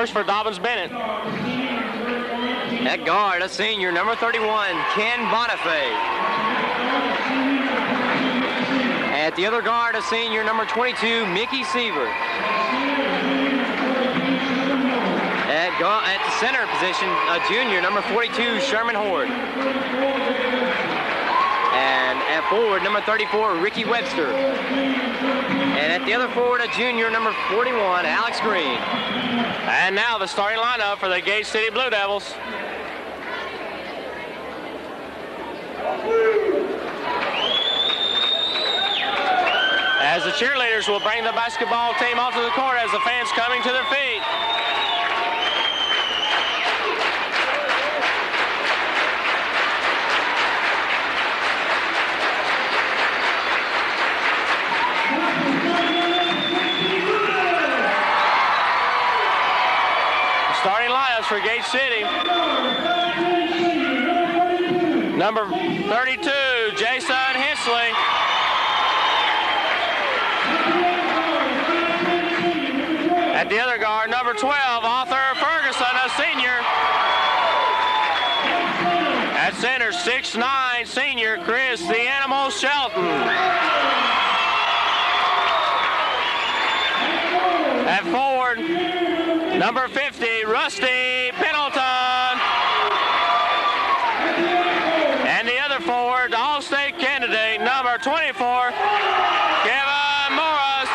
First for Dobyns Bennett. At guard, a senior, number 31, Ken Bonifay. At the other guard, a senior, number 22, Mickey Seaver. At the center position, a junior, number 42, Sherman Horde. And at forward, number 34, Ricky Webster. And at the other forward, a junior, number 41, Alex Green. And now the starting lineup for the Gate City Blue Devils. As the cheerleaders will bring the basketball team onto the court as the fans coming to their feet. Starting lineups for Gate City. Number 32, Jason Hensley. At the other guard, number 12, Arthur Ferguson, a senior. At center, 6'9", senior Chris the Animal Shelton. At forward, number 50, Rusty Pendleton. And the other forward, All-State candidate, number 24, Kevin Morris.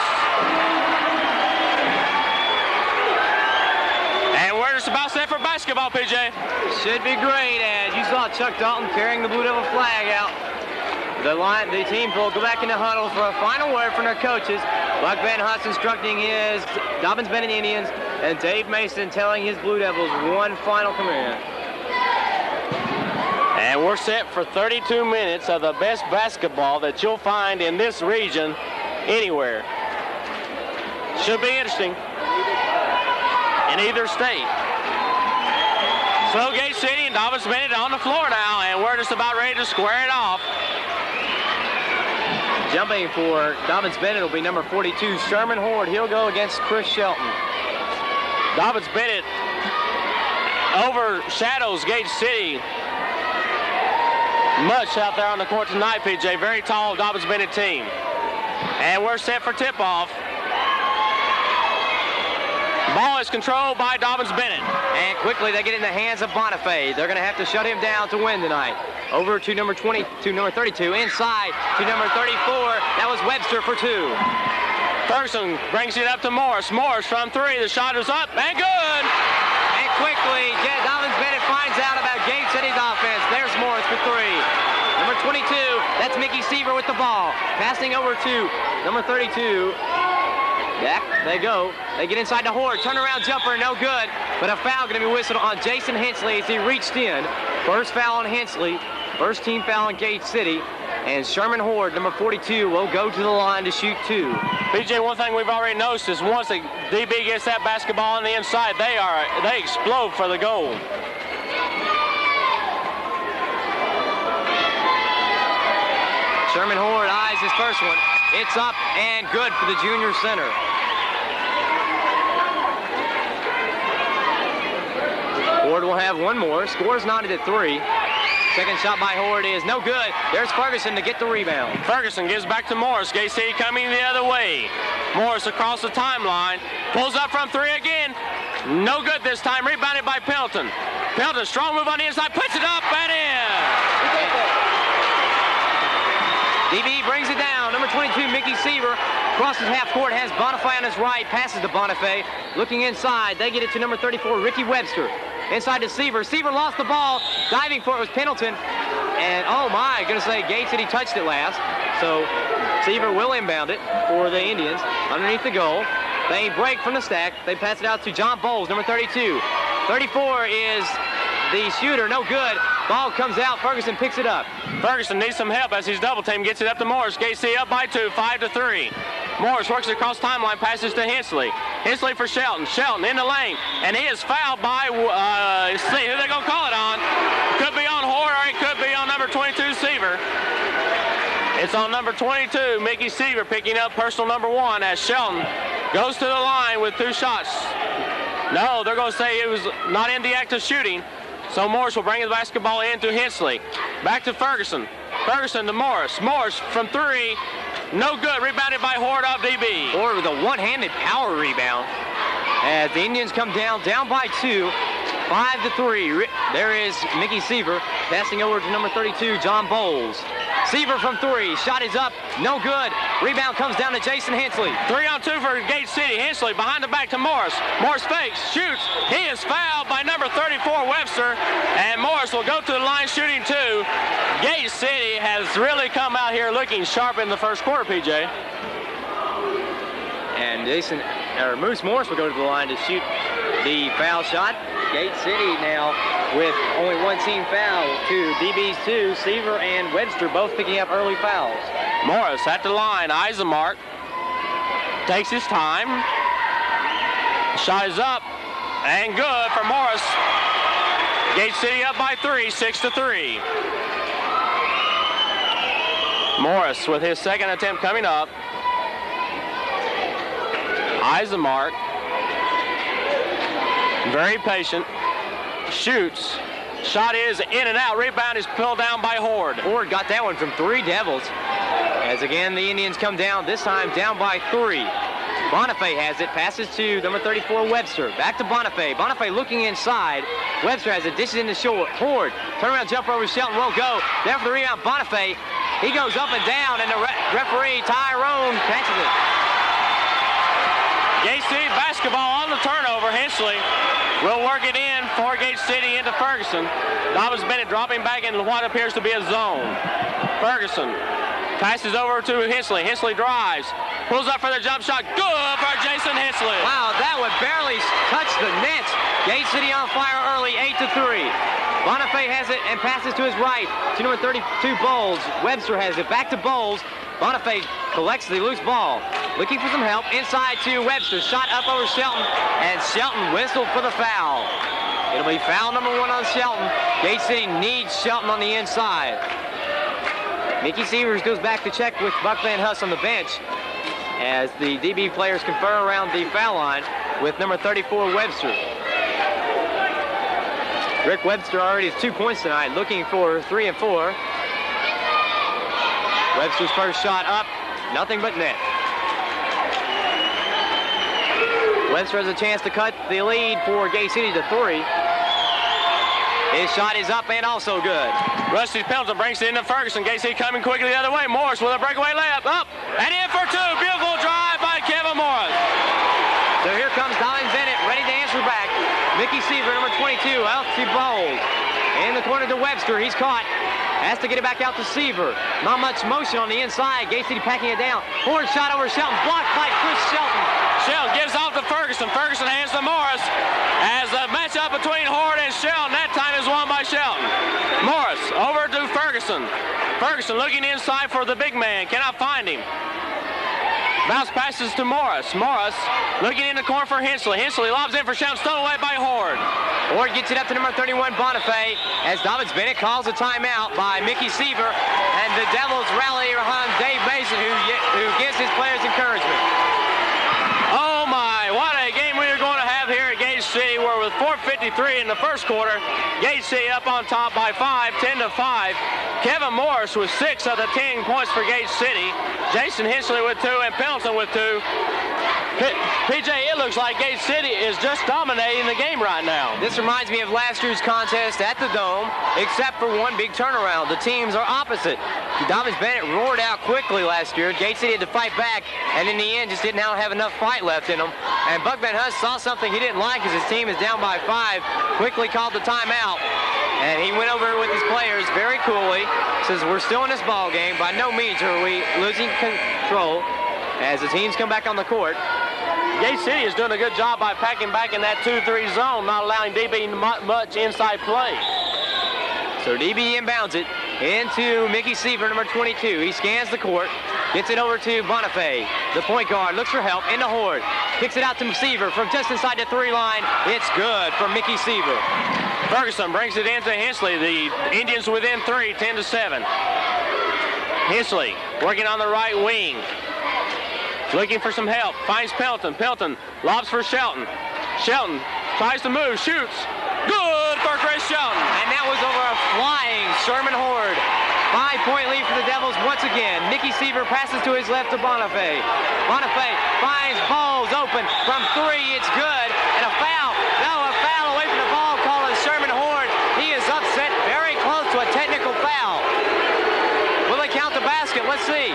And we're just about set for basketball, PJ. Should be great, as you saw Chuck Dalton carrying the Blue Devil flag out. The team will go back in the huddle for a final word from their coaches. Buck Van Huss instructing his Dobyns Bennett Indians, and Dave Mason telling his Blue Devils one final command. And we're set for 32 minutes of the best basketball that you'll find in this region anywhere. Should be interesting in either state. So Gate City and Dobyns Bennett on the floor now, and we're just about ready to square it off. Jumping for Dobyns Bennett will be number 42, Sherman Horde. He'll go against Chris Shelton. Dobyns Bennett overshadows Gate City much out there on the court tonight, PJ. Very tall Dobyns Bennett team. And we're set for tip-off. Ball is controlled by Dobyns Bennett. And quickly they get in the hands of Bonifay. They're going to have to shut him down to win tonight. Over to number 20, to number 32, inside to number 34. That was Webster for two. Ferguson brings it up to Morris. Morris from three. The shot is up and good. And quickly, Dobyns Bennett finds out about Gate City's offense. There's Morris for three. Number 22, that's Mickey Seaver with the ball. Passing over to number 32. Back they go. They get inside the Horde. Turnaround jumper, no good. But a foul going to be whistled on Jason Hensley as he reached in. First foul on Hensley. First team foul on Gate City. And Sherman Horde, number 42, will go to the line to shoot two. PJ, one thing we've already noticed is once the DB gets that basketball on the inside, they explode for the goal. Sherman Horde eyes his first one. It's up and good for the junior center. Horde will have one more. Scores knotted at three. Second shot by Horde is no good. There's Ferguson to get the rebound. Ferguson gives back to Morris. Gate City coming the other way. Morris across the timeline. Pulls up from three again. No good this time. Rebounded by Pendleton. Pendleton, strong move on the inside. Puts it up and in. DB brings it down. Number 22, Mickey Seaver, crosses half court, has Bonifay on his right, passes to Bonifay. Looking inside, they get it to number 34, Ricky Webster. Inside to Seaver. Seaver lost the ball. Diving for it was Pendleton. And oh my, gonna say Gate City touched it last. So Seaver will inbound it for the Indians underneath the goal. They break from the stack. They pass it out to John Bowles, number 32. 34 is the shooter, no good. Ball comes out, Ferguson picks it up. Ferguson needs some help as he's double team, gets it up to Morris. Gate City up by two, 5-3. Morris works it across timeline, passes to Hensley. Hensley for Shelton. Shelton in the lane, and he is fouled by, let's see who they're gonna call it on. Could be on Horde or it could be on number 22, Seaver. It's on number 22, Mickey Seaver, picking up personal number one as Shelton goes to the line with two shots. No, they're going to say it was not in the act of shooting. So Morris will bring the basketball in to Hensley. Back to Ferguson. Ferguson to Morris. Morris from three. No good. Rebounded by Horde off DB. Horde with a one-handed power rebound. As the Indians come down by 2. 5-3. There is Mickey Seaver passing over to number 32, John Bowles. Seaver from three. Shot is up. No good. Rebound comes down to Jason Hensley. 3-on-2 for Gate City. Hensley behind the back to Morris. Morris fakes, shoots. He is fouled by number 34, Webster. And Morris will go to the line shooting two. Gate City has really come out here looking sharp in the first quarter, PJ. And Moose Morris will go to the line to shoot the foul shot. Gate City now with only one team foul to DB's 2, Seaver and Webster both picking up early fouls. Morris at the line, eyes the mark, takes his time. Shot is up and good for Morris. Gate City up by 3, 6-3. Morris with his second attempt coming up. Eyes the mark. Very patient. Shoots. Shot is in and out. Rebound is pulled down by Horde. Horde got that one from 3 Devils. As again, the Indians come down, this time down by 3. Bonifay has it, passes to number 34, Webster. Back to Bonifay. Bonifay looking inside. Webster has it, dishes in the short. Horde, turnaround jumper over Shelton, won't go. There for the rebound, Bonifay. He goes up and down, and the referee, Tyrone, catches it. Gate City basketball on the turnover. Hensley will work it in for Gate City into Ferguson. Dobyns Bennett dropping back in what appears to be a zone. Ferguson passes over to Hensley. Hensley drives, pulls up for the jump shot. Good for Jason Hensley. Wow, that would barely touch the net. Gate City on fire early, 8-3. Bonifay has it and passes to his right to number 32, Bowles. Webster has it, back to Bowles. Bonifay collects the loose ball. Looking for some help inside to Webster. Shot up over Shelton, and Shelton whistled for the foul. It'll be foul number 1 on Shelton. Gate City needs Shelton on the inside. Mickey Severs goes back to check with Buck Van Huss on the bench as the DB players confer around the foul line with number 34, Webster. Rick Webster already has 2 points tonight, looking for 3 and 4. Webster's first shot up, nothing but net. Webster has a chance to cut the lead for Gate City to 3. His shot is up and also good. Rusty Pelton brings it into Ferguson. Gate City coming quickly the other way. Morris with a breakaway layup, up and in for 2. Beautiful drive by Kevin Morris. So here comes Dobyns Bennett, ready to answer back. Mickey Seaver, number 22, out to Bowles. In the corner to Webster, he's caught. Has to get it back out to Seaver. Not much motion on the inside. Gate City packing it down. Horde shot over Shelton, blocked by Chris Shelton. Shelton gives off to Ferguson. Ferguson hands to Morris. As a matchup between Horde and Shelton, that time is won by Shelton. Morris over to Ferguson. Ferguson looking inside for the big man. Cannot find him. Bounce passes to Morris. Morris looking in the corner for Hensley. Hensley lobs in for Shelton, stolen away by Horde. Horde gets it up to number 31, Bonifay, as Dobyns Bennett calls a timeout by Mickey Seaver, and the Devils rally behind Dave Mason, who gives his players encouragement. Oh my, what a game we are going to have here at Gate City, where with 4:53 in the first quarter, Gate City up on top by 5, 10-5. Kevin Morris with 6 of the 10 points for Gate City. Jason Hensley with 2 and Pendleton with 2. PJ, it looks like Gate City is just dominating the game right now. This reminds me of last year's contest at the Dome, except for one big turnaround. The teams are opposite. Dobyns Bennett roared out quickly last year. Gate City had to fight back, and in the end just didn't have enough fight left in them. And Buck Van Huss saw something he didn't like as his team is down by 5, quickly called the timeout. And he went over with his players very coolly, says we're still in this ball game. By no means are we losing control as the teams come back on the court. Gate City is doing a good job by packing back in that 2-3 zone, not allowing DB much inside play. So DB inbounds it into Mickey Seaver, number 22. He scans the court, gets it over to Bonifay. The point guard looks for help into Horde. Kicks it out to Seaver from just inside the 3 line. It's good for Mickey Seaver. Ferguson brings it into Hensley. The Indians within 3, 10-7. Hensley working on the right wing. Looking for some help. Finds Pelton. Pelton lobs for Shelton. Shelton tries to move, shoots. Good for Chris Shelton. And that was over a flying Sherman Horde. 5-point lead for the Devils once again. Mickey Seaver passes to his left to Bonifay. Bonifay finds Bowles open from 3. It's good. And a foul. No, a foul away from the ball call is Sherman Horde. He is upset, very close to a technical foul. Will they count the basket? Let's see.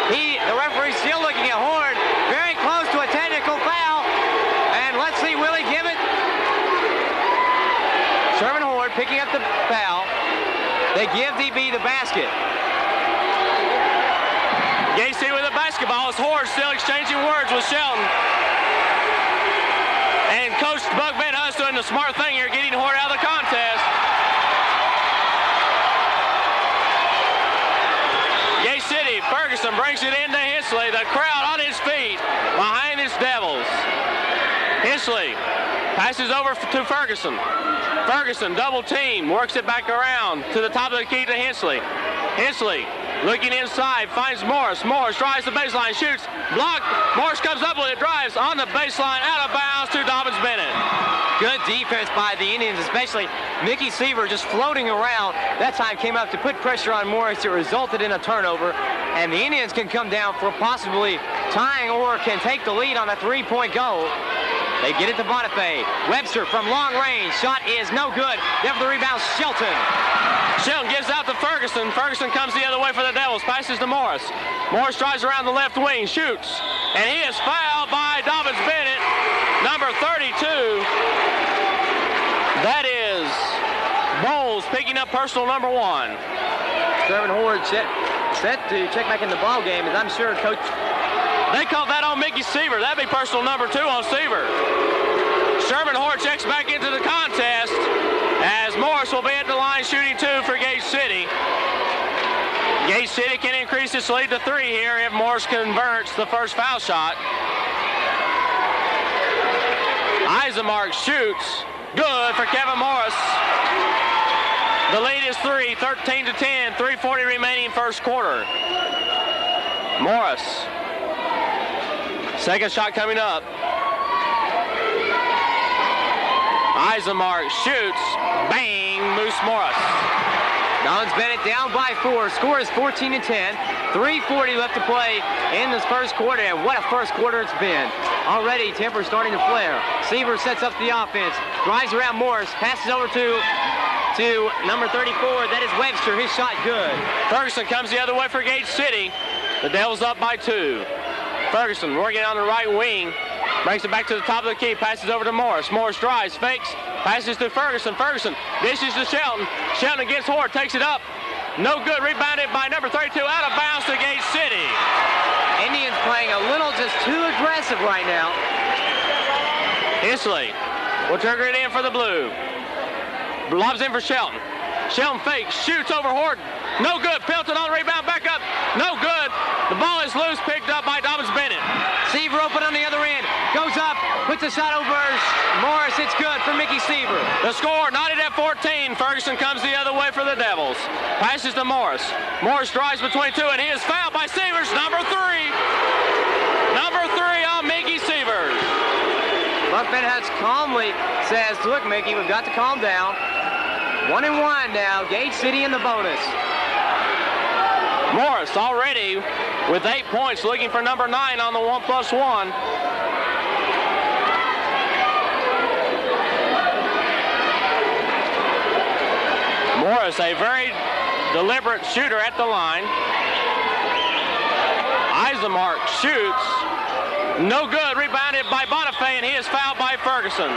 The referee's still looking at Horde. Very close to a technical foul. And let's see, will he give it? Sherman Horde picking up the foul. They give DB the basket. Gacy with the basketball as Horde still exchanging words with Shelton. And Coach Buck Bennett doing the smart thing here, getting Horde out of the contest. Gay City, Ferguson brings it into Hensley. The crowd on his feet behind his Devils. Hensley passes over to Ferguson. Ferguson, double team, works it back around to the top of the key to Hensley. Hensley looking inside, finds Morris. Morris drives the baseline, shoots, blocked. Morris comes up with it, drives on the baseline, out of bounds to Dobyns Bennett. Good defense by the Indians, especially Mickey Seaver just floating around. That time came up to put pressure on Morris. It resulted in a turnover. And the Indians can come down for possibly tying or can take the lead on a 3-point goal. They get it to Bonifay. Webster from long range. Shot is no good. There for the rebound, Shelton. Shelton gives out to Ferguson. Ferguson comes the other way for the Devils. Passes to Morris. Morris drives around the left wing, shoots. And he is fouled by Dobyns Bennett, number 32. That is Bowles picking up personal number 1. Sherman Horde set to check back in the ball game, as I'm sure Coach. They called that on Mickey Seaver. That'd be personal number 2 on Seaver. Sherman Horde checks back into the contest as Morris will be at the line shooting 2 for Gage City. Gage City can increase its lead to 3 here if Morris converts the first foul shot. Eisenmark shoots. Good for Kevin Morris. The lead is 3, 13-10, 3:40 remaining first quarter. Morris. Second shot coming up. Eisenmark shoots. Bang, Moose Morris. Dobyns Bennett down by 4. Score is 14-10. 3:40 left to play in this first quarter, and what a first quarter it's been. Already temper starting to flare. Seaver sets up the offense. Drives around Morris. Passes over to number 34. That is Webster. His shot good. Ferguson comes the other way for Gage City. The Devils up by 2. Ferguson working on the right wing. Brings it back to the top of the key. Passes over to Morris. Morris drives, fakes, passes to Ferguson. Ferguson dishes to Shelton. Shelton against Horde, takes it up. No good. Rebounded by number 32. Out of bounds to Gage City. Indians playing a little just too aggressive right now. Hensley will trigger it in for the blue. Lobs in for Shelton. Shelton fakes, shoots over Horde. No good. Pelton on the rebound, back up. No good. The ball is loose, picked up by Dobyns Bennett. Seaver open on the other end. Goes up, puts a shot over Morris. It's good for Mickey Seaver. The score, knotted at 14. Ferguson comes the other way for the Devils. Passes to Morris. Morris drives between 2, and he is fouled by Seavers, number 3. Number 3 on Mickey Seavers. Buck Bennett calmly says, look, Mickey, we've got to calm down. 1-1 now. Gage City in the bonus. Morris already with 8 points, looking for number 9 on the 1+1. Morris, a very deliberate shooter at the line. Eisenmark shoots. No good. Rebounded by Bonifay, and he is fouled by Ferguson.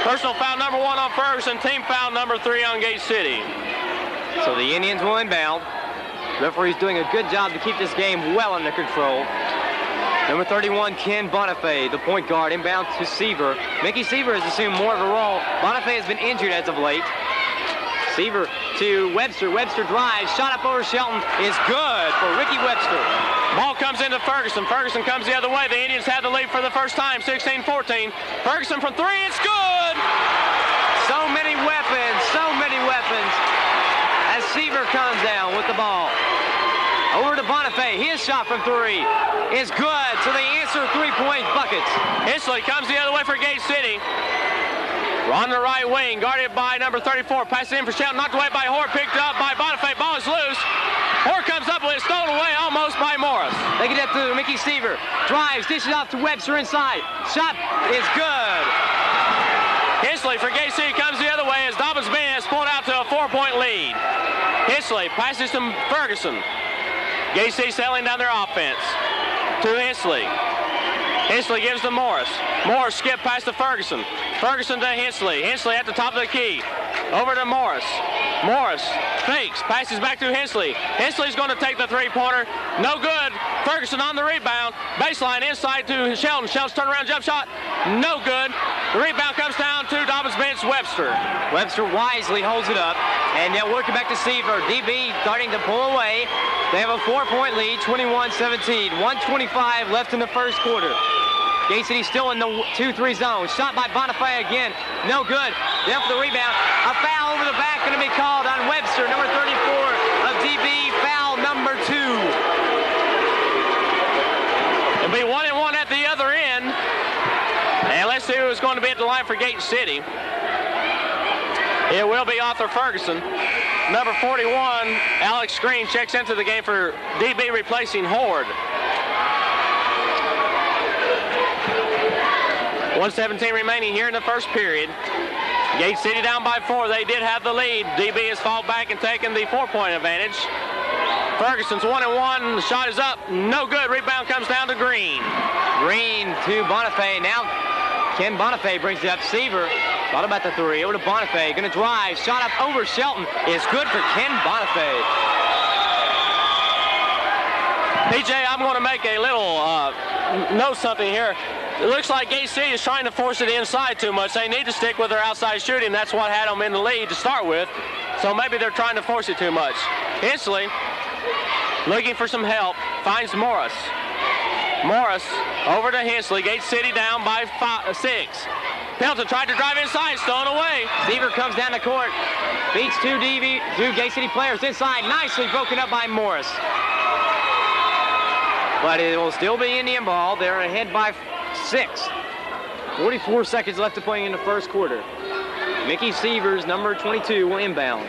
Personal foul number 1 on Ferguson. Team foul number 3 on Gage City. So the Indians will inbound. Referee's doing a good job to keep this game well under control. Number 31, Ken Bonifay, the point guard, inbound to Seaver. Mickey Seaver has assumed more of a role. Bonifay has been injured as of late. Seaver to Webster. Webster drives. Shot up over Shelton is good for Ricky Webster. Ball comes into Ferguson. Ferguson comes the other way. The Indians had the lead for the first time, 16-14. Ferguson from 3, it's good! So many weapons, as Seaver comes down with the ball. Over to Bonifay. His shot from 3 is good, so they answer 3-point buckets. Hensley comes the other way for Gage City. On the right wing, guarded by number 34. Passes in for Shelton, knocked away by Hoare, picked up by Bonifay. Ball is loose. Hoare comes up with it, stolen away almost by Morris. They get it to Mickey Seaver. Drives, dishes off to Webster inside. Shot is good. Hensley for Gay City comes the other way as Dobyns Bennett has pulled out to a 4-point lead. Hensley passes to Ferguson. Gay City settling down their offense. To Hensley. Hensley gives to Morris. Morris skip past to Ferguson. Ferguson to Hensley. Hensley at the top of the key. Over to Morris. Morris fakes, passes back to Hensley. Hensley's going to take the three-pointer. No good. Ferguson on the rebound. Baseline inside to Shelton. Shelton's turnaround jump shot. No good. The rebound comes down to Dobyns Bennett's Webster. Webster wisely holds it up, and they'll work it back to Seaver. DB starting to pull away. They have a 4-point lead, 21-17. 1:25 left in the first quarter. Gay City still in the 2-3 zone. Shot by Bonifay again. No good. Down for the rebound. A foul over the back going to be called on Webster, number 34 of DB. Foul number 2. It'll be 1-1 at the other end. And let's see who's going to be at the line for Gate City. It will be Arthur Ferguson. Number 41, Alex Green, checks into the game for DB, replacing Horde. 1:17 remaining here in the first period. Gate City down by 4. They did have the lead. DB has fallen back and taken the 4-point advantage. Ferguson's 1-1. The shot is up. No good. Rebound comes down to Green. Green to Bonifay. Now Ken Bonifay brings it up. Seaver thought about the 3. Over to Bonifay. Going to drive. Shot up over Shelton. Is good for Ken Bonifay. PJ, I'm going to make a little note something here. It looks like Gate City is trying to force it inside too much. They need to stick with their outside shooting. That's what had them in the lead to start with. So maybe they're trying to force it too much. Hensley, looking for some help, finds Morris. Morris over to Hensley. Gate City down by 6. Pelton tried to drive inside, stolen away. Seaver comes down the court, beats two Gate City players inside. Nicely broken up by Morris. But it will still be Indian ball. They're ahead by 6. 44 seconds left to play in the first quarter. Mickey Seavers, number 22, will inbound.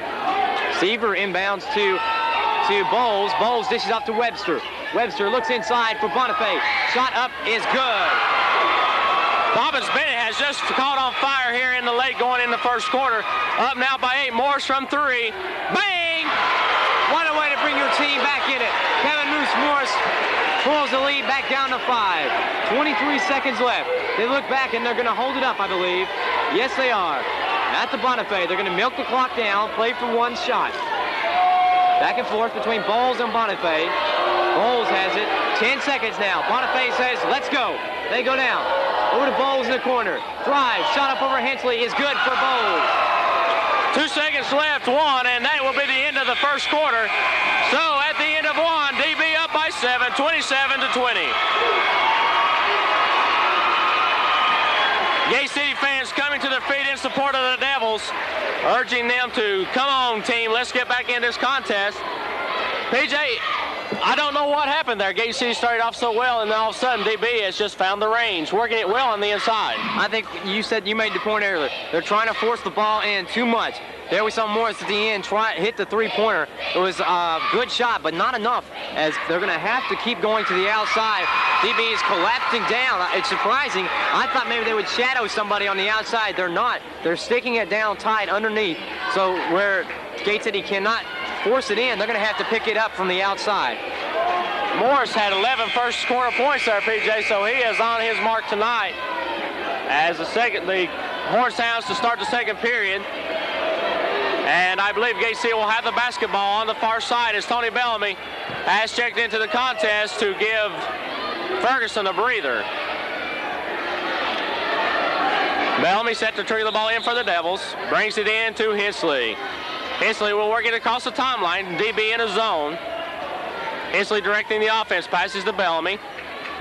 Seaver inbounds to Bowles. Bowles dishes off to Webster. Webster looks inside for Bonifay. Shot up is good. Dobyns Bennett has just caught on fire here in the late going in the first quarter. Up now by 8. Morris from 3. Bang! What a way to bring your team back in it. Kevin Moose Morris pulls the lead back down to 5. 23 seconds left. They look back and they're going to hold it up, I believe. Yes, they are. At the Bonifay, they're going to milk the clock down, play for one shot. Back and forth between Bowles and Bonifay. Bowles has it. 10 seconds now. Bonifay says, let's go. They go down. Over to Bowles in the corner. Drive. Shot up over Hensley is good for Bowles. 2 seconds left, 1, and that will be the end of the first quarter. So at the end of 1, DB up by 7, 27-20. Gate City fans coming to their feet in support of the Devils, urging them to, come on team, let's get back in this contest. PJ, I don't know what happened there. Gate City started off so well, and then all of a sudden DB has just found the range, working it well on the inside. I think you made the point earlier. They're trying to force the ball in too much. There we saw Morris at the end hit the three-pointer. It was a good shot, but not enough, as they're going to have to keep going to the outside. DB is collapsing down. It's surprising. I thought maybe they would shadow somebody on the outside. They're not. They're sticking it down tight underneath. So where Gate City cannot force it in, they're going to have to pick it up from the outside. Morris had 11 first quarter points there, PJ, so he is on his mark tonight. As the Horn sounds to start the second period. And I believe Gate City will have the basketball on the far side as Tony Bellamy has checked into the contest to give Ferguson a breather. Bellamy set to trigger the ball in for the Devils. Brings it in to Hensley. Hensley will work it across the timeline. DB in a zone. Hensley directing the offense. Passes to Bellamy.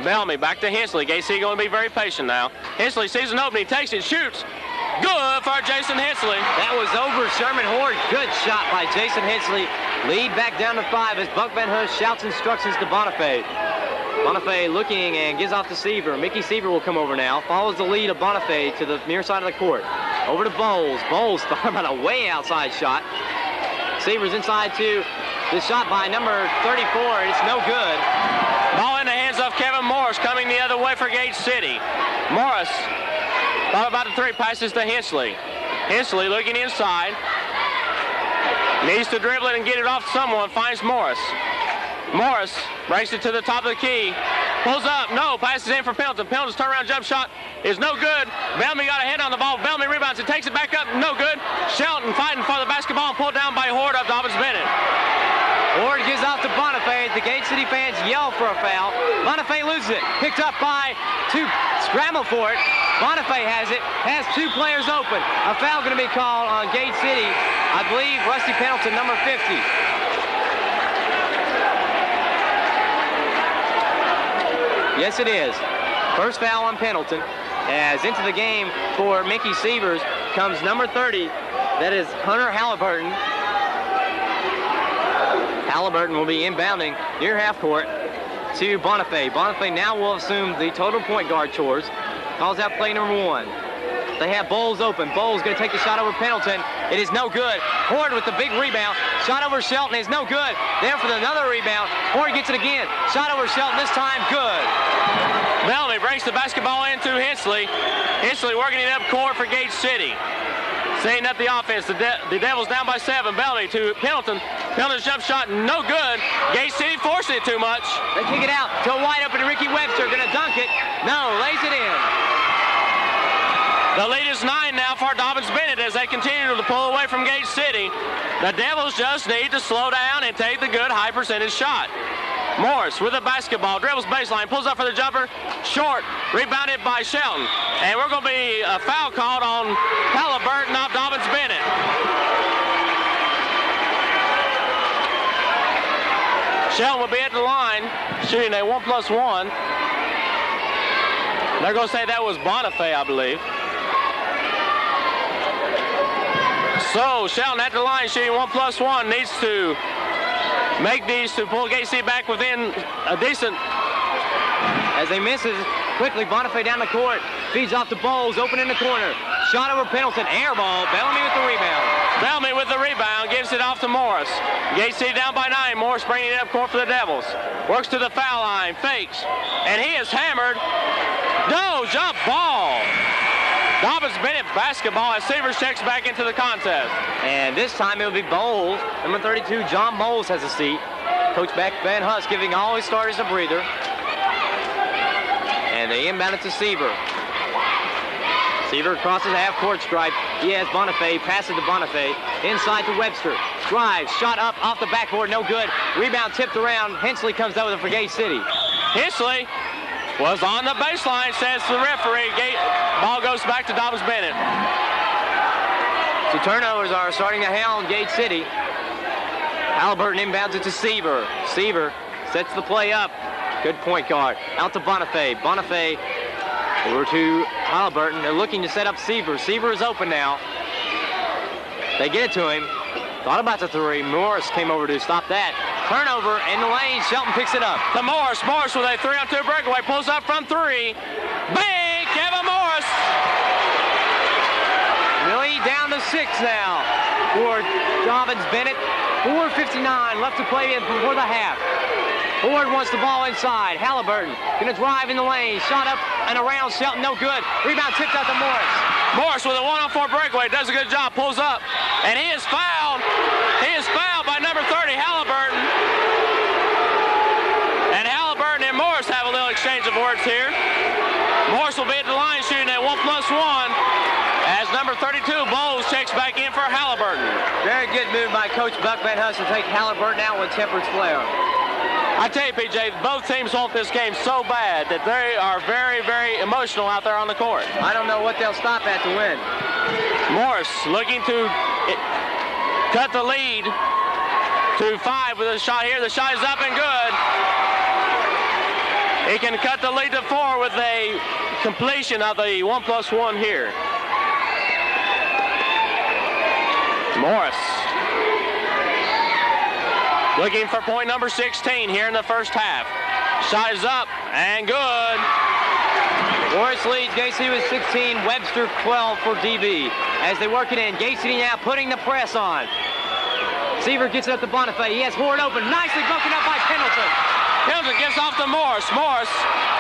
Bellamy back to Hensley. Gate City going to be very patient now. Hensley sees an opening, takes it, shoots. Good for Jason Hensley. That was over Sherman Horde. Good shot by Jason Hensley. Lead back down to 5 as Buck Van Hush shouts instructions to Bonifay. Bonifay looking and gives off to Seaver. Mickey Seaver will come over now. Follows the lead of Bonifay to the near side of the court. Over to Bowles. Bowles thought about a way outside shot. Seaver's inside to the shot by number 34. It's no good. Ball in the hands of Kevin Morris, coming the other way for Gate City. Morris thought about the three, passes to Hensley. Hensley looking inside. Needs to dribble it and get it off someone. Finds Morris. Morris breaks it to the top of the key. Pulls up. No. Passes in for Pendleton. Pendleton's turnaround jump shot is no good. Bellamy got a head on the ball. Bellamy rebounds and takes it back up. No good. Shelton fighting for the basketball and pulled down by Horde of Dobyns Bennett. Horde gives off to Bonifay. The Gate City fans yell for a foul. Bonifay loses it. Picked up by two. Scramble for it. Bonifay has it. Has two players open. A foul going to be called on Gate City. I believe Rusty Pendleton, number 50. Yes, it is. First foul on Pendleton. As into the game for Mickey Sievers comes number 30. That is Hunter Halliburton. Halliburton will be inbounding near half court to Bonifay. Bonifay now will assume the total point guard chores. Calls out play number 1. They have Bowles open. Bowles going to take the shot over Pendleton. It is no good. Horde with the big rebound. Shot over Shelton is no good. There for another rebound. Horde gets it again. Shot over Shelton, this time good. Bellamy brings the basketball into Hensley. Hensley working it up court for Gate City. Setting up the offense. The Devils down by 7. Bellamy to Pendleton. Pendleton's jump shot, no good. Gate City forcing it too much. They kick it out to a wide open Ricky Webster. Going to dunk it. No, lays it in. The lead is 9 now for Dobyns Bennett as they continue to pull away from Gate City. The Devils just need to slow down and take the good high percentage shot. Morris with the basketball, dribbles baseline, pulls up for the jumper, short, rebounded by Shelton. And we're going to be a foul called on Halliburton of Dobyns Bennett. Shelton will be at the line, shooting a 1+1. They're going to say that was Bonifay, I believe. So Shelton at the line, shooting 1+1, needs to make these to pull Gate City back within a decent. As they misses, quickly Bonifay down the court, feeds off to Bowles, open in the corner. Shot over Pendleton, air ball, Bellamy with the rebound. Bellamy with the rebound, gives it off to Morris. Gate City down by 9, Morris bringing it up court for the Devils. Works to the foul line, fakes, and he is hammered. No, jump ball. Dobyns Bennett basketball as Sievers checks back into the contest. And this time it will be Bowles. Number 32, John Bowles has a seat. Coach Beck Van Huss giving all his starters a breather. And they inbound it to Seaver. Seaver crosses half-court stripe. He has Bonifay, passes to Bonifay. Inside to Webster. Drives, shot up off the backboard, no good. Rebound tipped around. Hensley comes out with it for Gate City. Hensley was on the baseline, says the referee. Ball goes back to Dobyns Bennett. So turnovers are starting to hound Gate City. Halliburton inbounds it to Seaver. Seaver sets the play up. Good point guard. Out to Bonifay. Bonifay over to Halliburton. They're looking to set up Seaver. Seaver is open now. They get it to him. Thought about the three. Morris came over to stop that. Turnover in the lane. Shelton picks it up. To Morris. Morris with a 3-on-2 breakaway. Pulls up from 3. Big Kevin Morris. Really down to 6 now for Dobyns Bennett. 4:59 left to play before the half. Ford wants the ball inside. Halliburton gonna drive in the lane. Shot up and around Shelton, no good. Rebound tipped out to Morris. Morris with a 1-on-4 breakaway, does a good job, pulls up, and he is fouled. He is fouled by number 30, Halliburton. And Halliburton and Morris have a little exchange of words here. Morris will be at the line shooting at 1+1 as number 32, Bowles, checks back in for Halliburton. Very good move by Coach Buck Van Huss to take Halliburton out with tempered flair. I tell you, PJ, both teams want this game so bad that they are very, very emotional out there on the court. I don't know what they'll stop at to win. Morris looking to cut the lead to 5 with a shot here. The shot is up and good. He can cut the lead to 4 with a completion of the 1+1 here. Morris looking for point number 16 here in the first half. Shot is up and good. Morris leads Gate City with 16, Webster 12 for DB. As they work it in, Gate City now putting the press on. Seaver gets it up to Bonifay. He has Horde open. Nicely broken up by Pendleton. Pendleton gives off to Morris. Morris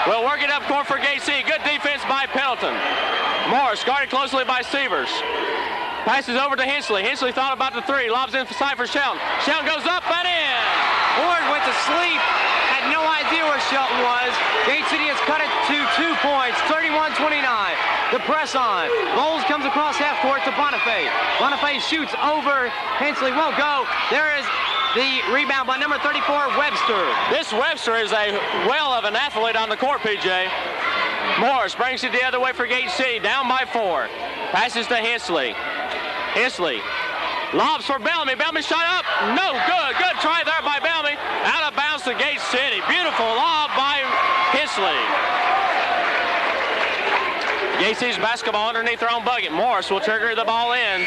will work it up court for Gate City. Good defense by Pendleton. Morris guarded closely by Severs. Passes over to Hensley. Hensley thought about the three. Lobs inside for Shelton. Shelton goes up and in. Horde went to sleep. Had no idea where Shelton was. Gate City has cut it to 2 points, 31-29. The press on. Bowles comes across half court to Bonifay. Bonifay shoots over Hensley. Won't go. There is the rebound by number 34, Webster. This Webster is a well of an athlete on the court, PJ. Morris brings it the other way for Gate City. Down by 4. Passes to Hensley. Hensley lobs for Bellamy. Bellamy shot up. No good. Good try there by Bellamy. Out of bounds to Gate City. Beautiful lob by Hensley. Gate City's basketball underneath their own bucket. Morris will trigger the ball in.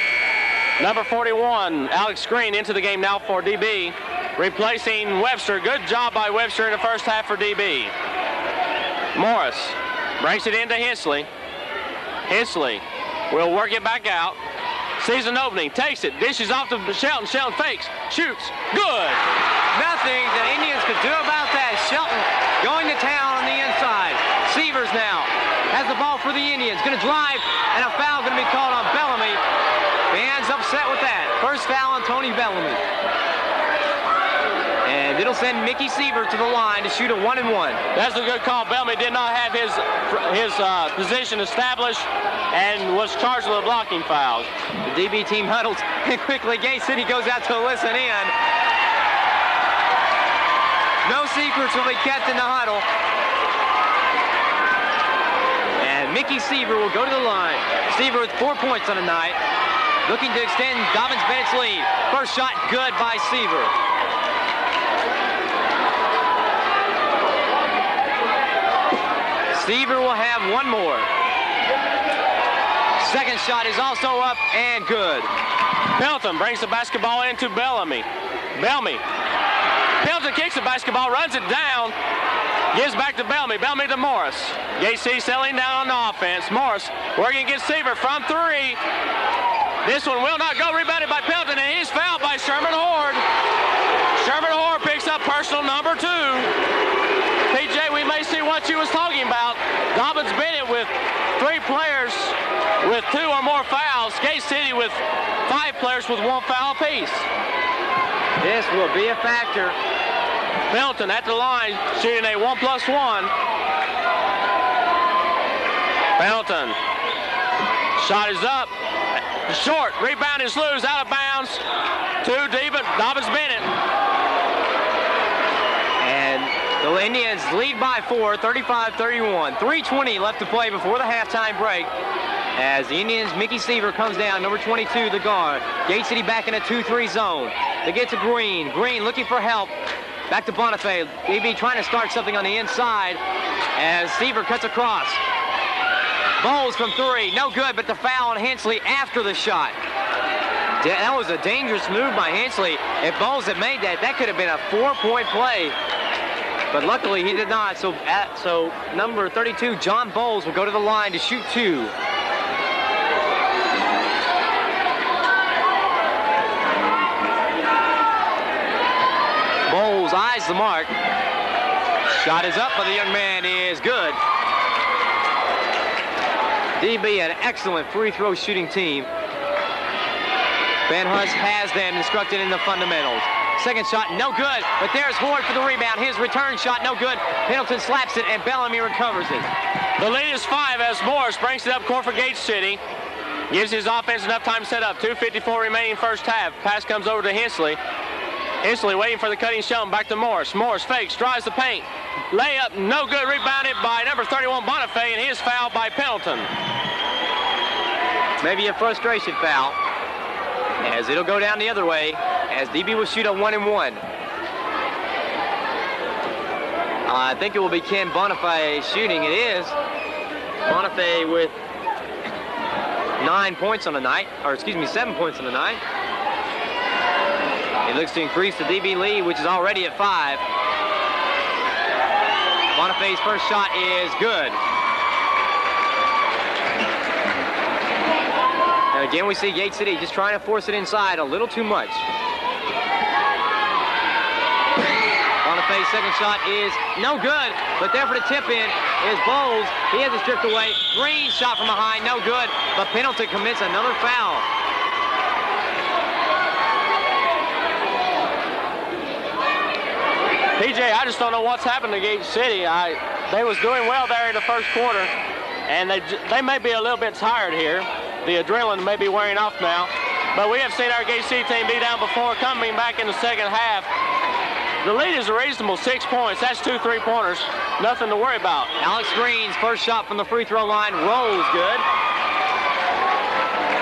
Number 41, Alex Green, into the game now for DB. Replacing Webster. Good job by Webster in the first half for DB. Morris brings it into Hensley. Hensley will work it back out. Sees an opening, takes it, dishes off to Shelton. Shelton fakes, shoots, good. Nothing the Indians could do about that. Shelton going to town on the inside. Severs now has the ball for the Indians. Going to drive, and a foul going to be called on Bellamy. Fans upset with that. First foul on Tony Bellamy. And it'll send Mickey Seaver to the line to shoot a 1-and-1. That's a good call. Bellamy did not have his position established and was charged with a blocking foul. The DB team huddles, and quickly Gate City goes out to listen in. No secrets will be kept in the huddle. And Mickey Seaver will go to the line. Seaver with 4 points on the night, looking to extend Dobyns Bennett's lead. First shot good by Seaver. Seaver will have one more. Second shot is also up and good. Pendleton brings the basketball into Bellamy. Bellamy. Pendleton kicks the basketball, runs it down, gives back to Bellamy. Bellamy to Morris. Gate City settling down on the offense. Morris working against Seaver from 3. This one will not go. Rebounded by Pendleton, and he's fouled by Sherman Horde. Sherman Horde picks up personal number 2. PJ, we may see what you was talking about. Dobyns Bennett with 3 players with 2 or more fouls. Gate City with 5 players with 1 foul apiece. This will be a factor. Pendleton at the line, shooting a 1+1. Pendleton. Shot is up. Short. Rebound is loose. Out of bounds. To Dobyns Bennett. And the Indians lead by 4, 35-31. 3:20 left to play before the halftime break. As the Indians, Mickey Seaver comes down, number 22, the guard. Gate City back in a 2-3 zone. They get to Green. Green looking for help. Back to Bonifay. DB trying to start something on the inside as Seaver cuts across. Bowles from 3. No good, but the foul on Hensley after the shot. That was a dangerous move by Hensley. If Bowles had made that, that could have been a 4-point play. But luckily he did not. So number 32, John Bowles, will go to the line to shoot 2. Bowles eyes the mark. Shot is up, but the young man is good. DB, an excellent free throw shooting team. Van Huss has them instructed in the fundamentals. Second shot, no good, but there's Horde for the rebound. His return shot, no good. Pendleton slaps it, and Bellamy recovers it. The lead is 5 as Morris brings it up court for Gate City. Gives his offense enough time to set up. 2:54 remaining first half. Pass comes over to Hensley. Hensley waiting for the cutting Shelton. Back to Morris. Morris fakes, drives the paint. Layup, no good. Rebounded by number 31, Bonifay, and he is fouled by Pendleton. Maybe a frustration foul, as it'll go down the other way, as DB will shoot a 1-and-1. I think it will be Ken Bonifay shooting. It is. Bonifay with 9 points on the night, or excuse me, 7 points on the night. He looks to increase the DB lead, which is already at 5. Bonifay's first shot is good. Again, we see Gate City just trying to force it inside a little too much. Bonifay's second shot is no good, but there for the tip-in is Bowles. He has it stripped away. Green's shot from behind, no good, but penalty commits another foul. PJ, I just don't know what's happened to Gate City. They was doing well there in the first quarter, and they may be a little bit tired here. The adrenaline may be wearing off now, but we have seen our Gate City team be down before, coming back in the second half. The lead is a reasonable 6 points. That's 2 3-pointers. Nothing to worry about. Alex Green's first shot from the free throw line rolls good.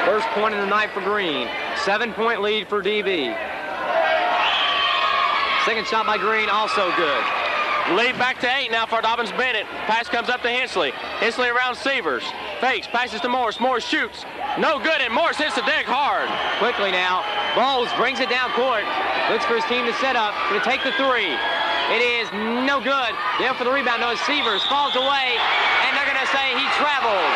First point of the night for Green. 7-point lead for DB. Second shot by Green, also good. Lead back to 8 now for Dobyns Bennett. Pass comes up to Hensley. Hensley around Severs. Fakes, passes to Morris. Morris shoots. No good, and Morris hits the deck hard. Quickly now, Bowles brings it down court. Looks for his team to set up. Going to take the three. It is no good. There for the rebound, no, Severs falls away, and they're going to say he traveled.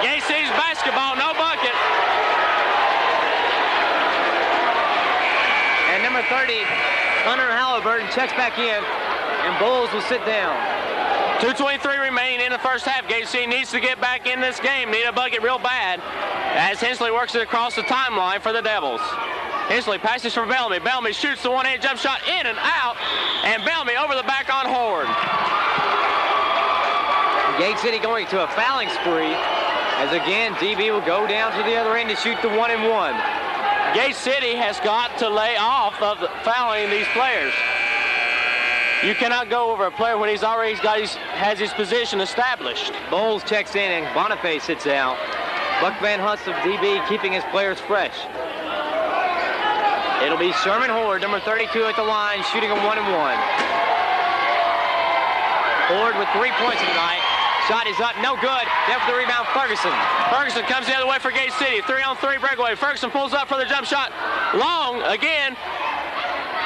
Gate City's basketball, no bucket. And number 30, Hunter Halliburton checks back in, and Bowles will sit down. 2:23 remaining in the first half. Gate City needs to get back in this game. Need a bucket real bad as Hensley works it across the timeline for the Devils. Hensley passes for Bellamy. Bellamy shoots the one-handed jump shot in and out, and Bellamy over the back on Horde. Gate City going to a fouling spree as again DB will go down to the other end to shoot the 1-and-1. Gate City has got to lay off of fouling these players. You cannot go over a player when he's already has his position established. Bowles checks in and Bonifay sits out. Buck Van Hutz of DB keeping his players fresh. It'll be Sherman Horde, number 32 at the line, shooting a 1-and-1. Horde with 3 points tonight. Shot is up, no good. There for the rebound, Ferguson. Ferguson comes the other way for Gate City. 3-on-3 breakaway. Ferguson pulls up for the jump shot. Long again.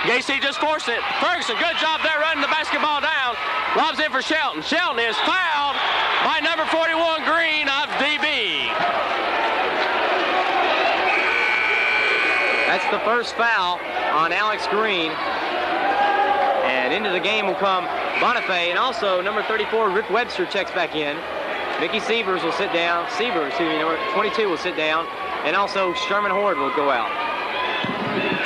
Gate City just forced it. Ferguson, good job there running the basketball down. Lobs in for Shelton. Shelton is fouled by number 41, Green of DB. That's the first foul on Alex Green. And into the game will come Bonifay, and also number 34, Rick Webster checks back in. Mickey Severs will sit down. Number 22 will sit down. And also Sherman Horde will go out.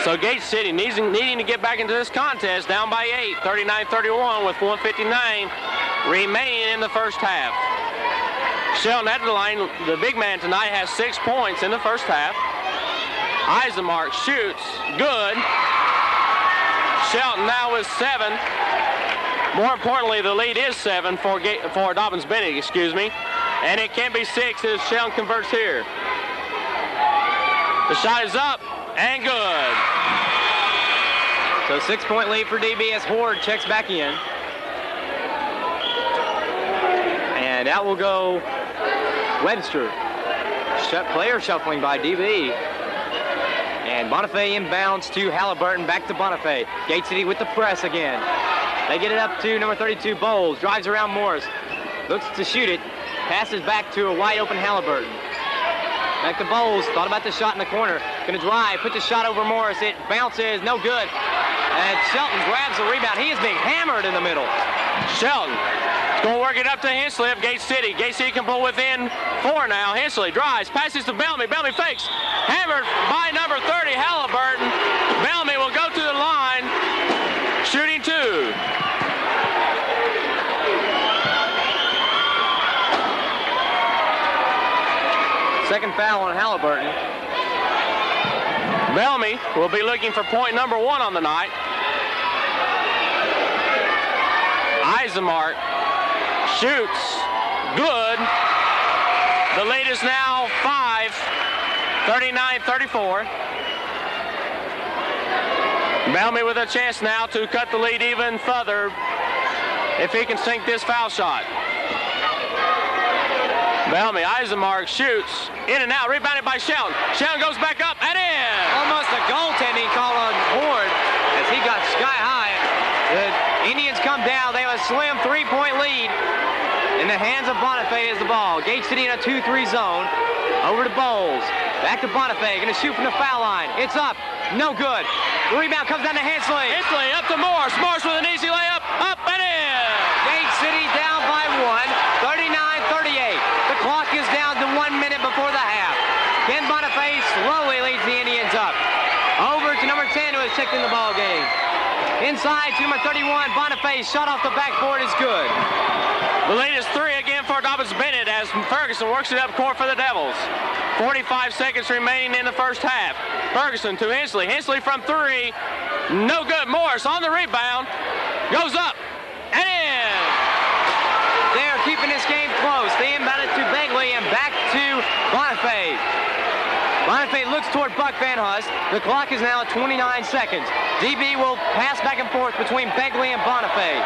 So Gate City needing to get back into this contest, down by 8, 39-31 with 1:59 remaining in the first half. Shelton at the line, the big man tonight, has 6 points in the first half. Eisenmark shoots, good. Shelton now with 7. More importantly, the lead is 7 for Dobyns Bennett, excuse me. And it can be 6 as Shelton converts here. The shot is up and good. So 6-point lead for DB as Horde checks back in. And out will go Webster. Player shuffling by DB. And Bonifay inbounds to Halliburton, back to Bonifay. Gate City with the press again. They get it up to number 32, Bowles. Drives around Morris. Looks to shoot it. Passes back to a wide open Halliburton. Back to Bowles. Thought about the shot in the corner. Gonna drive, put the shot over Morris. It bounces, no good. And Shelton grabs the rebound. He is being hammered in the middle. Shelton is going to work it up to Hensley of Gate City. Gate City can pull within 4 now. Hensley drives, passes to Bellamy. Bellamy fakes. Hammered by number 30, Halliburton. Bellamy will go to the line, shooting 2. Second foul on Halliburton. Bellamy will be looking for point number 1 on the night. Eisenmark shoots, good. The lead is now 5, 39-34. Bellamy with a chance now to cut the lead even further if he can sink this foul shot. Bellamy, Eisenmark shoots, in and out, rebounded by Shelton. Shelton goes back up and in. Almost a goaltending call on Horde as he got sky high. The Indians come down. They have a slim 3-point lead. In the hands of Bonifay is the ball. Gate City in a 2-3 zone. Over to Bowles. Back to Bonifay. Going to shoot from the foul line. It's up. No good. The rebound comes down to Hensley. Hensley up to Morse. Morse with an easy layup. Up and in. Gate City down by 1. 39-38. The clock is down to 1 minute before the half. Ken Bonifay slowly leads the Indians up. Over to number 10 who has checked in the ball game. Inside to number 31. Bonifay shot off the backboard is good. The lead is 3 again for Dobyns Bennett as Ferguson works it up court for the Devils. 45 seconds remaining in the first half. Ferguson to Hensley. Hensley from 3. No good. Morris on the rebound. Goes up and in. They are keeping this game close. They inbound it to Begley and back to Bonifay. Bonifay looks toward Buck Van Hust. The clock is now at 29 seconds. DB will pass back and forth between Begley and Bonifay.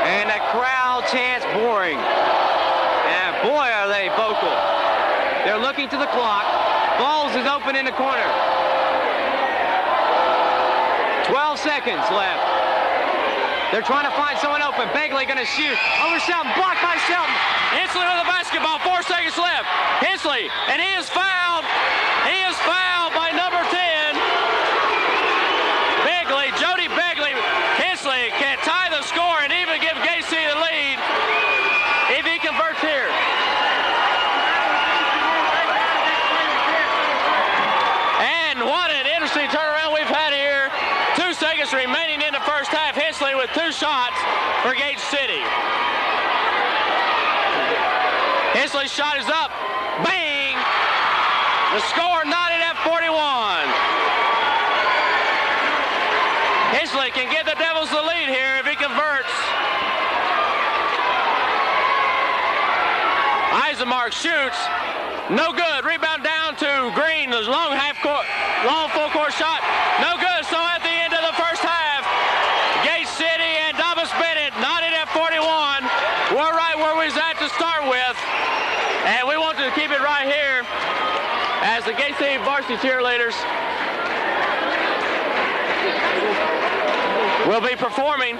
And the crowd chants boring. And boy, are they vocal. They're looking to the clock. Bowles is open in the corner. 12 seconds left. They're trying to find someone open. Begley going to shoot. Over Shelton. Blocked by Shelton. Hensley with the basketball. 4 seconds left. Hensley, and he is fouled. He is fouled by number 10. Begley, Jody Begley. Hensley can tie the score and even give Gate City the lead if he converts here. And what an interesting turnaround we've had here. 2 seconds remaining in the first half. Hensley with 2 shots for Gate City. Hensley's shot is up. Bang! The score knotted at 41. Hensley can give the Devils the lead here if he converts. Eisenmark shoots. No good. Rebound down to Green. The long full court shot. No good. So at the end of the first half, Gate City and Dobyns Bennett knotted at 41. We're right where we was at to start with. And we want to keep it right here as the Gate City varsity cheerleaders will be performing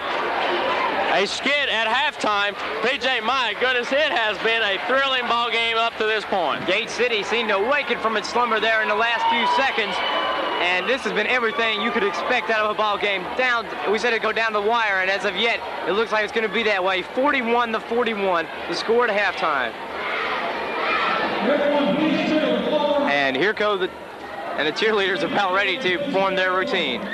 a skit at halftime. PJ, my goodness, it has been a thrilling ball game up to this point. Gate City seemed to awaken from its slumber there in the last few seconds. And this has been everything you could expect out of a ball game. We said it'd go down the wire, and as of yet, it looks like it's going to be that way. 41-41, the score at halftime. And here go the cheerleaders are about ready to perform their routine.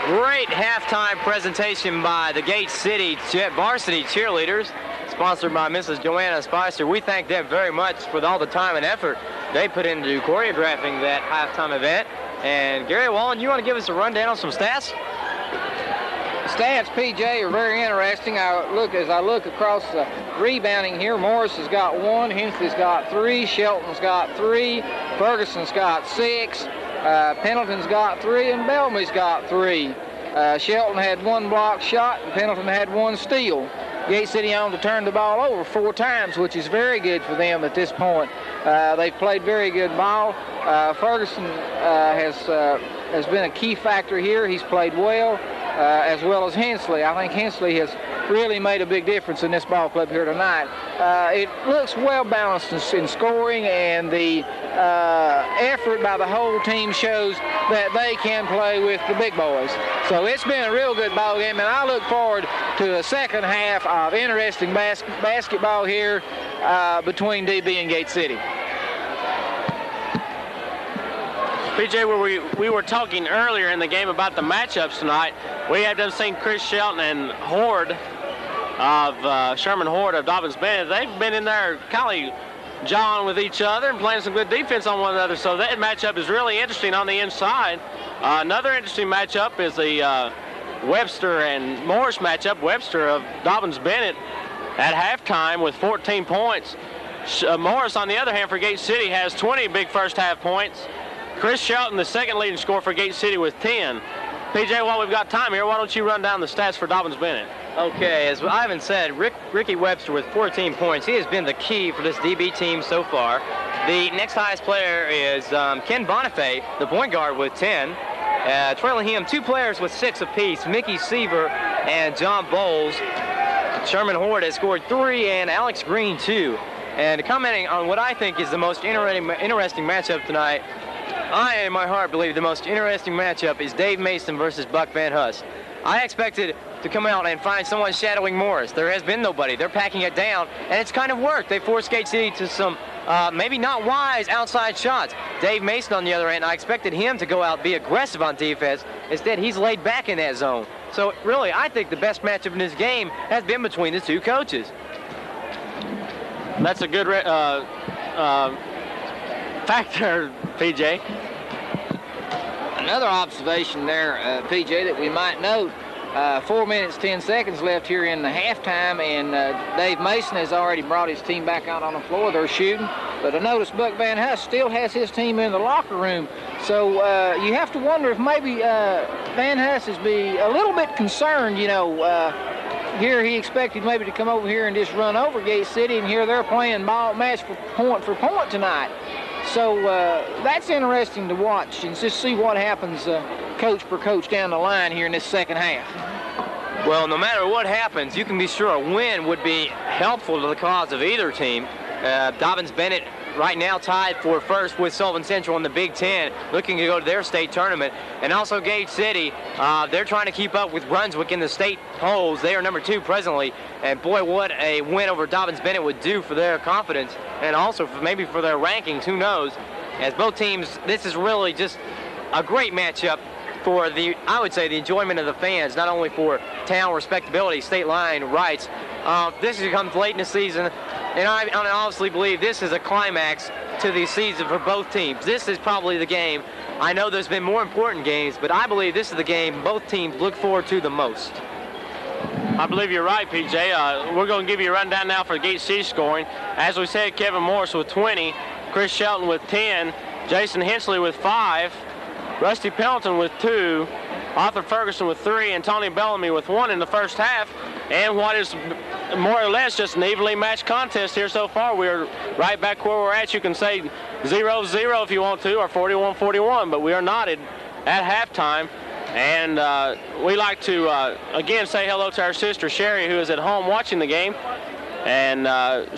Great halftime presentation by the Gate City varsity cheerleaders, sponsored by Mrs. Joanna Spicer. We thank them very much for all the time and effort they put into choreographing that halftime event. And Gary Wallen, you want to give us a rundown on some stats? Stats, PJ, are very interesting. As I look across the rebounding here, Morris has got 1, Hensley's got 3, Shelton's got 3, Ferguson's got 6, Pendleton's got 3, and Bellamy's got 3. Shelton had 1 block shot, and Pendleton had 1 steal. Gate City on to turn the ball over 4 times, which is very good for them at this point. They've played very good ball. Ferguson has been a key factor here. He's played well. As well as Hensley. I think Hensley has really made a big difference in this ball club here tonight. It looks well balanced in scoring, and the effort by the whole team shows that they can play with the big boys. So it's been a real good ball game, and I look forward to a second half of interesting basketball here between DB and Gate City. PJ, where we were talking earlier in the game about the matchups tonight, we have just seen Chris Shelton and Horde of Sherman Horde of Dobyns Bennett. They've been in there kind of jawing with each other and playing some good defense on one another. So that matchup is really interesting on the inside. Another interesting matchup is the Webster and Morris matchup. Webster of Dobyns Bennett at halftime with 14 points. Morris, on the other hand, for Gate City has 20 big first half points. Chris Shelton, the second leading scorer for Gate City with 10. PJ, while we've got time here, why don't you run down the stats for Dobyns Bennett? Okay, as Ivan said, Ricky Webster with 14 points. He has been the key for this DB team so far. The next highest player is Ken Bonifay, the point guard, with 10. Trailing him, 2 players with 6 apiece, Mickey Seaver and John Bowles. Sherman Horde has scored 3 and Alex Green 2. And commenting on what I think is the most interesting matchup tonight, I, in my heart, believe the most interesting matchup is Dave Mason versus Buck Van Huss. I expected to come out and find someone shadowing Morris. There has been nobody. They're packing it down, and it's kind of worked. They forced Gate City to some maybe not wise outside shots. Dave Mason, on the other hand, I expected him to go out and be aggressive on defense. Instead, he's laid back in that zone. So, really, I think the best matchup in this game has been between the 2 coaches. That's a good factor, PJ. Another observation there, PJ, that we might note, 4 minutes, 10 seconds left here in the halftime, and Dave Mason has already brought his team back out on the floor. They're shooting, but I notice Buck Van Huss still has his team in the locker room. So you have to wonder if maybe Van Huss is a little bit concerned, you know. Here he expected maybe to come over here and just run over Gate City, and here they're playing ball match for point tonight. So that's interesting to watch and just see what happens coach per coach down the line here in this second half. Well, no matter what happens, you can be sure a win would be helpful to the cause of either team. Dobyns Bennett right now tied for first with Sullivan Central in the Big Ten, looking to go to their state tournament. And also Gate City, they're trying to keep up with Brunswick in the state polls. They are number 2 presently. And boy, what a win over Dobyns Bennett would do for their confidence and also maybe for their rankings, who knows. As both teams, this is really just a great matchup for I would say, the enjoyment of the fans, not only for town respectability, state line rights. This comes late in the season, and I honestly believe this is a climax to the season for both teams. This is probably the game. I know there's been more important games, but I believe this is the game both teams look forward to the most. I believe you're right, PJ. We're going to give you a rundown now for Gate City scoring. As we said, Kevin Morris with 20, Chris Shelton with 10, Jason Hensley with 5, Rusty Pendleton with 2, Arthur Ferguson with 3, and Tony Bellamy with 1 in the first half. And what is more or less just an evenly matched contest here so far. We're right back where we're at. You can say 0-0 if you want to, or 41-41, but we are not at halftime. And we like to, again, say hello to our sister, Sherry, who is at home watching the game. And,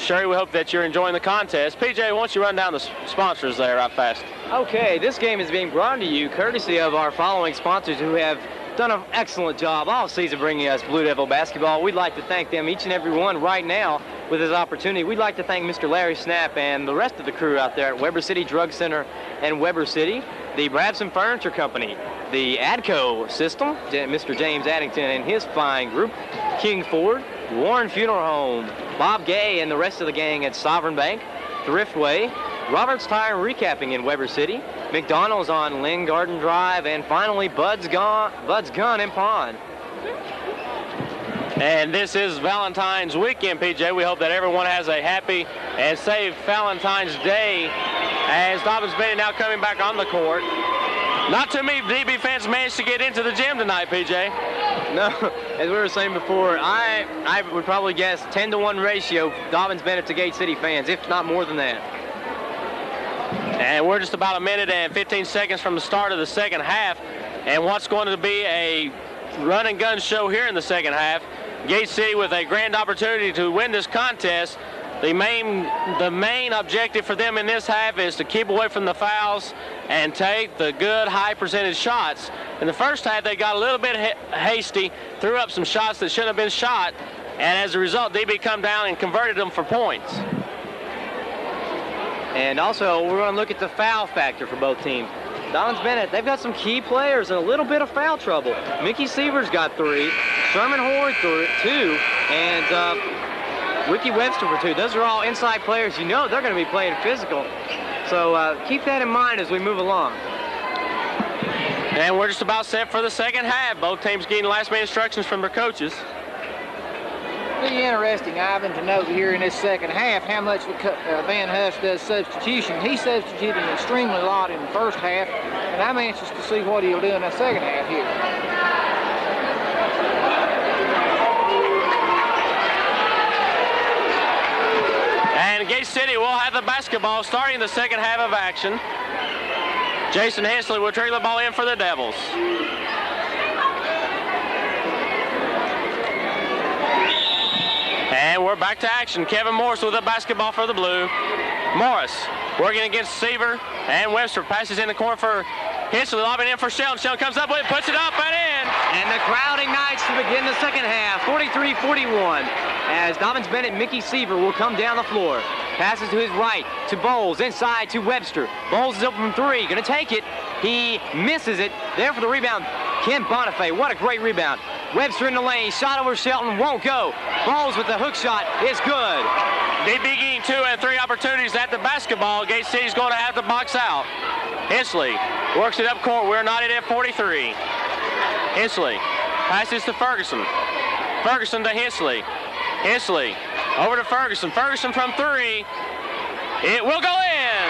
Sherry, we hope that you're enjoying the contest. PJ, why don't you run down the sponsors there right fast? Okay, this game is being brought to you courtesy of our following sponsors who have done an excellent job all season bringing us Blue Devil basketball. We'd like to thank them, each and every one, right now with this opportunity. We'd like to thank Mr. Larry Snap and the rest of the crew out there at Weber City Drug Center and Weber City, the Brabson Furniture Company, the ADCO system, Mr. James Addington and his fine group, King Ford, Warren Funeral Home, Bob Gay and the rest of the gang at Sovereign Bank, Thriftway, Roberts Tire and Recapping in Weber City, McDonald's on Lynn Garden Drive, and finally Bud's Gun in Pond. And this is Valentine's weekend, PJ. We hope that everyone has a happy and safe Valentine's Day as Dobyns Bennett now coming back on the court. Not too many DB fans managed to get into the gym tonight, PJ. No, as we were saying before, I would probably guess 10-to-1 ratio Dobyns Bennett to Gate City fans, if not more than that. And we're just about a minute and 15 seconds from the start of the second half. And what's going to be a run and gun show here in the second half. Gate City with a grand opportunity to win this contest. The main objective for them in this half is to keep away from the fouls and take the good high percentage shots. In the first half, they got a little bit hasty, threw up some shots that shouldn't have been shot, and as a result, DB come down and converted them for points. And also, we're going to look at the foul factor for both teams. Dobyns Bennett, they've got some key players and a little bit of foul trouble. Mickey Seaver's got 3, Sherman Horde 2, and Ricky Webster for 2. Those are all inside players. You know they're going to be playing physical. So keep that in mind as we move along. And we're just about set for the second half. Both teams getting last-minute instructions from their coaches. It'll be interesting, Ivan, to note here in this second half how much Van Huss does substitution. He substituted an extremely lot in the first half, and I'm anxious to see what he'll do in the second half here. And Gate City will have the basketball starting the second half of action. Jason Hensley will trigger the ball in for the Devils. And we're back to action. Kevin Morris with the basketball for the Blue. Morris working against Seaver, and Webster passes in the corner for Hensley, lobbing in for Sheldon. Sheldon comes up with it, puts it up and in. And the crowd ignites to begin the second half, 43-41, as Dobyns Bennett, Mickey Seaver will come down the floor. Passes to his right to Bowles, inside to Webster. Bowles is open from 3, gonna take it. He misses it. There for the rebound, Ken Bonifay. What a great rebound. Webster in the lane, shot over Shelton, won't go. Bowles with the hook shot is good. DB getting 2 and 3 opportunities at the basketball. Gate City's going to have to box out. Hensley works it up court. We're knotted at 43. Hensley passes to Ferguson. Ferguson to Hensley. Hensley over to Ferguson. Ferguson from 3. It will go in.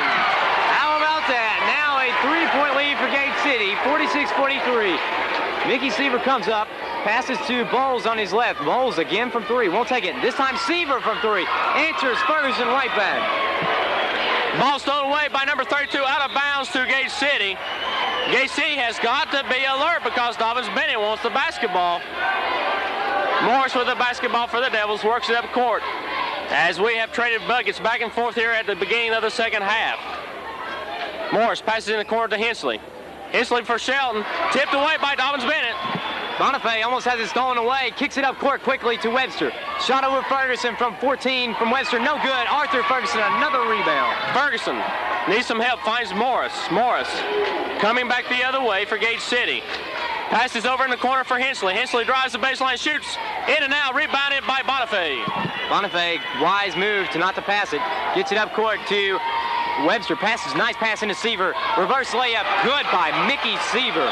How about that? Now a 3-point lead for Gate City, 46-43. Mickey Seaver comes up, passes to Bowles on his left. Bowles again from 3, won't take it. This time Seaver from 3. Answers Ferguson right back. Ball stolen away by number 32 out of bounds to Gate City. Gate City has got to be alert because Dobyns Bennett wants the basketball. Morris with the basketball for the Devils, works it up court as we have traded buckets back and forth here at the beginning of the second half. Morris passes in the corner to Hensley. Hensley for Shelton, tipped away by Dobyns Bennett. Bonifay almost has it stolen away, kicks it up court quickly to Webster. Shot over Ferguson from 14 from Webster, no good. Arthur Ferguson, another rebound. Ferguson needs some help, finds Morris. Morris coming back the other way for Gate City. Passes over in the corner for Hensley. Hensley drives the baseline, shoots in and out, rebounded by Bonifay. Bonifay, wise move to not to pass it. Gets it up court to Webster, passes, nice pass into Seaver. Reverse layup, good by Mickey Seaver.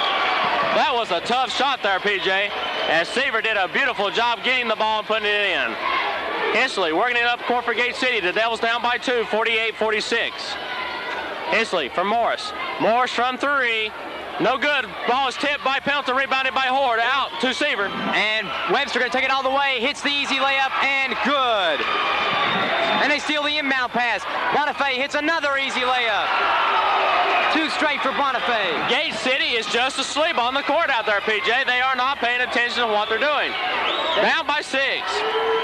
That was a tough shot there, PJ, as Seaver did a beautiful job getting the ball and putting it in. Hensley working it up court for Gate City. The Devils down by 2, 48-46. Hensley for Morris. Morris from 3. No good. Ball is tipped by Pelton, rebounded by Horde. Out to Seaver. And Webster going to take it all the way. Hits the easy layup and good. And they steal the inbound pass. Bonifay hits another easy layup. 2 straight for Bonifay. Gate City is just asleep on the court out there, PJ. They are not paying attention to what they're doing. Down by 6.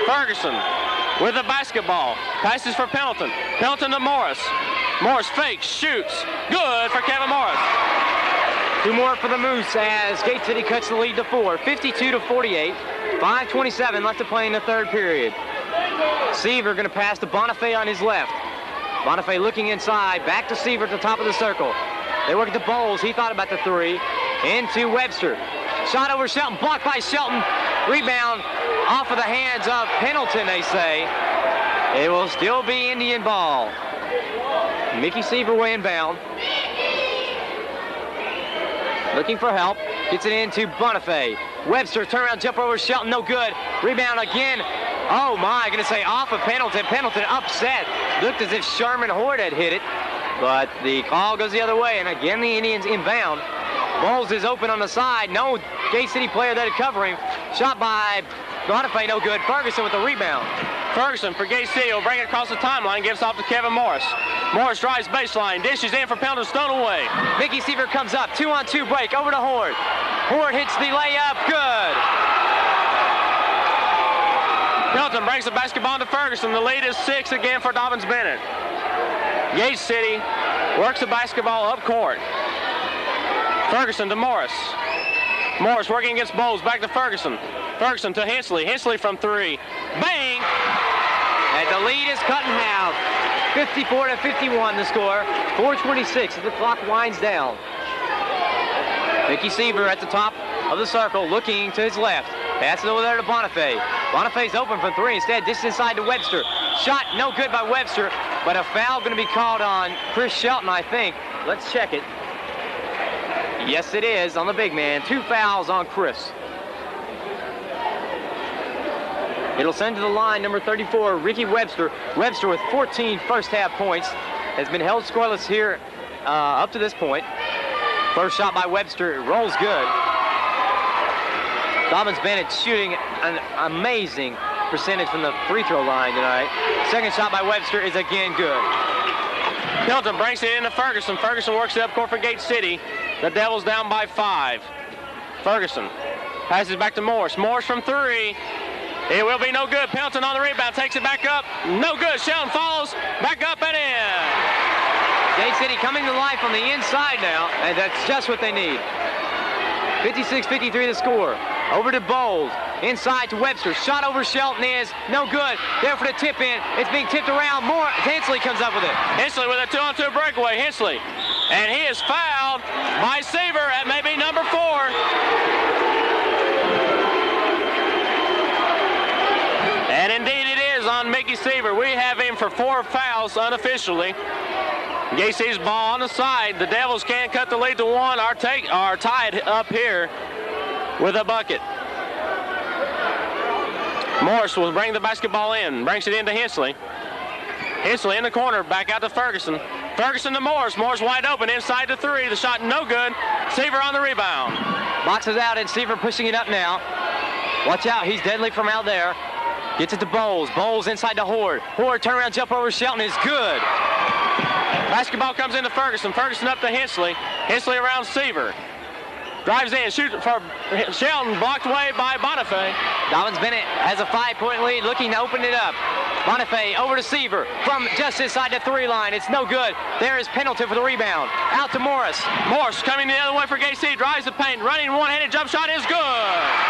Ferguson with the basketball. Passes for Pelton. Pelton to Morris. Morris fakes, shoots. Good for Kevin Morris. 2 more for the Moose as Gate City cuts the lead to 4, 52-48. 5:27 left to play in the third period. Seaver going to pass to Bonifay on his left. Bonifay looking inside, back to Seaver at the top of the circle. They work at the Bowles. He thought about the 3. into Webster. Shot over Shelton, blocked by Shelton. Rebound off of the hands of Pendleton, they say. It will still be Indian ball. Mickey Seaver way inbound. Looking for help. Gets it into Bonifay. Webster, turnaround jumper over Shelton, no good. Rebound again. Oh my, gonna say off of Pendleton. Pendleton upset. Looked as if Sherman Horde had hit it, but the call goes the other way, and again the Indians inbound. Bowles is open on the side. No Gate City player there to cover him. Shot by Bonifay, no good. Ferguson with the rebound. Ferguson for Gate City will bring it across the timeline, gives off to Kevin Morris. Morris drives baseline, dishes in for Pendleton, stone away. Mickey Seaver comes up, 2-on-2 break, over to Horde. Horde hits the layup, good. Pendleton brings the basketball to Ferguson. The lead is 6 again for Dobyns Bennett. Gate City works the basketball up court. Ferguson to Morris. Morris working against Bowles, back to Ferguson. Ferguson to Hensley. Hensley from 3. Bang! And the lead is cut in half. 54-51 the score. 4:26 as the clock winds down. Mickey Seaver at the top of the circle, looking to his left. Passes over there to Bonifay. Bonifay's open from 3. Instead, dishes inside to Webster. Shot no good by Webster, but a foul going to be called on Chris Shelton, I think. Let's check it. Yes, it is on the big man. 2 fouls on Chris. It'll send to the line number 34, Ricky Webster. Webster with 14 first half points. Has been held scoreless here up to this point. First shot by Webster, it rolls good. Dobyns Bennett shooting an amazing percentage from the free throw line tonight. Second shot by Webster is again good. Pendleton brings it into Ferguson. Ferguson works it up court for Gate City. The Devils down by 5. Ferguson passes back to Morris. Morris from 3. It will be no good. Pendleton on the rebound, takes it back up. No good. Shelton follows, back up and in. Gate City coming to life on the inside now, and that's just what they need. 56-53 the score. Over to Bowles. Inside to Webster. Shot over Shelton is no good. There for the tip in. It's being tipped around. More. Hensley comes up with it. Hensley with a 2-on-2 breakaway. Hensley. And he is fouled by Seaver at maybe number 4. And indeed it is on Mickey Seaver. We have him for 4 fouls unofficially. Gate City's ball on the side. The Devils can't cut the lead to 1. Are tied up here with a bucket. Morris will bring the basketball in. Brings it into Hensley. Hensley in the corner. Back out to Ferguson. Ferguson to Morris. Morris wide open. Inside to 3. The shot no good. Seaver on the rebound. Boxes out and Seaver pushing it up now. Watch out. He's deadly from out there. Gets it to Bowles. Bowles inside to Horde. Horde turnaround jump over Shelton is good. Basketball comes into Ferguson. Ferguson up to Hensley. Hensley around Seaver. Drives in, shoots for Shelton, blocked away by Bonifay. Dobyns Bennett has a 5-point lead, looking to open it up. Bonifay over to Seaver from just inside the 3 line. It's no good. There is Pendleton for the rebound. Out to Morris. Morris coming the other way for Gate City. Drives the paint. Running one-handed jump shot is good.